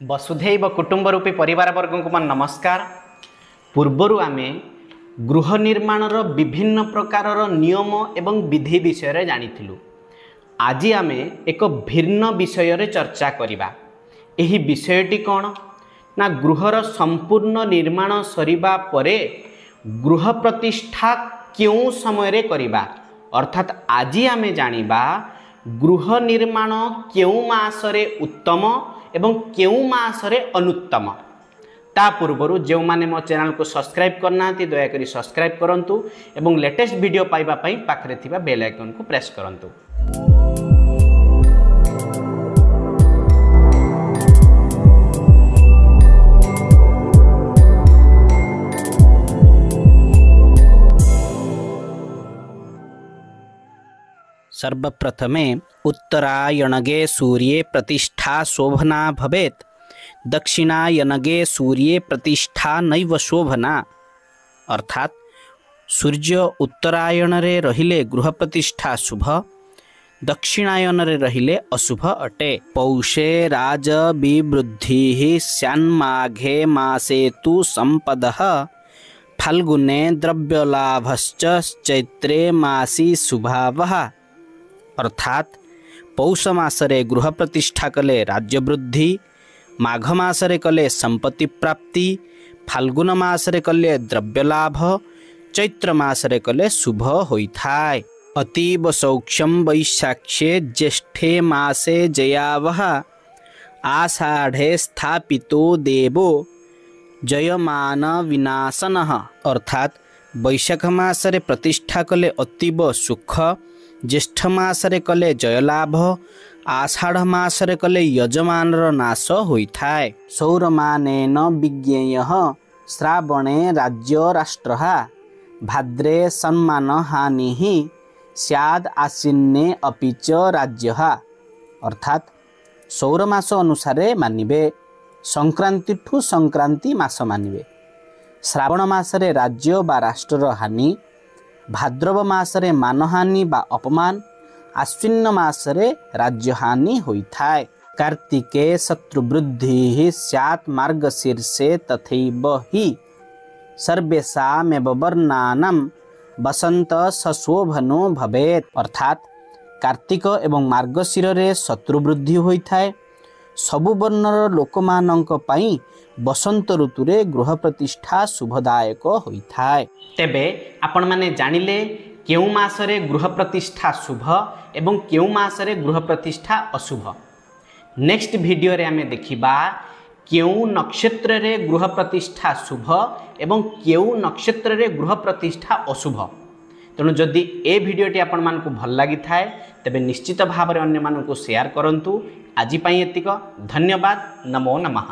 वसुधैव कुटुंब रूपी परिवार वर्ग को मन नमस्कार। पूर्वर आमे गृह निर्माणर विभिन्न प्रकारर नियम एवं विधि विषय जानिथिलु। आज आमे एक भिन्न विषय रे चर्चा करिबा। एही विषयटी कौन ना गृहर संपूर्ण निर्माण सरिबा परे गृह प्रतिष्ठा क्यों समय रे करिबा, अर्थात आज आमे जानिबा गृह निर्माण क्यों मासरे उत्तम एवं क्यों मासरे अनुत्तम। ता पूर्व जो माने मो चैनल को सब्सक्राइब करना दयाकोरी सब्सक्राइब करंतु एवं लेटेस्ट वीडियो पाइबा पई पाखरे थिबा बेल आइकन को प्रेस करंतु। सर्वप्रथमे उत्तरायणगे सूर्ये प्रतिष्ठा शोभना भवेत्, दक्षिणायनगे सूर्ये प्रतिष्ठा नैव शोभना। अर्थात सूर्य उत्तरायण रे रहिले गृह प्रतिष्ठा शुभ, दक्षिणायन रे रहिले अशुभ अटे। पौषे राज विवृद्धि स्यान्माघे मासे तु संपदः, फाल्गुने द्रव्यलाभश्च चैत्रे मासी शुभावः। अर्थात पौष मासरे गृह प्रतिष्ठा कले राज्य वृद्धि, माघ मासरे कले संपत्ति प्राप्ति, फाल्गुन मासरे कले द्रव्य लाभ, चैत्र मासरे कले शुभ होइथाय। अतीव सौक्ष्यम वैशाख्ये ज्येष्ठे मासे जयावह, आषाढ़े स्थापितो देवो जयमान विनाशनः। अर्थात वैशाख मासरे प्रतिष्ठा कले अतीव सुख, ज्येष्ठ मासरे कले जयलाभ, आषाढ़ मासरे कले यजमानर नाश होइथाय। सौरमानेन विज्ञेयः श्रावणे राज्य राष्ट्रः, भाद्रे सम्मान हानिः स्याद् आश्विने अपि च राज्यः। अर्थात सौर मास अनुसारे मानिबे, संक्रांति ठू संक्रांति मास मानिबे। श्रावण मासरे राज्य बा राष्ट्रर हानि, भाद्रव मासरे मानहानि बा अपमान, आश्विन मासरे राज्यहानि होइथाय। कार्तिके शत्रुवृद्धि स्यात् मार्गशीर्षे तथैव हि सर्वेषामेव वर्णानां वसंत सशोभनो भवेत्। अर्थात कार्तिक एवं मार्गशीर रे शत्रुवृद्धि होइथाय। सबु वर्णर लोकमानंक पई बसंत ऋतु रे गृह प्रतिष्ठा शुभदायक होइथाय। तेबे आपण माने जानिले केउ मासरे गृह प्रतिष्ठा शुभ एवं केउ मासरे गृह प्रतिष्ठा अशुभ। नेक्स्ट वीडियो रे हमें देखिबा केउ नक्षत्र रे गृह प्रतिष्ठा शुभ एवं केउ नक्षत्र रे गृह प्रतिष्ठा अशुभ। तेणु जदि ए वीडियोटी आपण मानकु भल लागि थाए तेबे निश्चित भाव रे अन्य मानकु शेयर करंतु। आजि पई एतिक धन्यवाद। नमो नमः।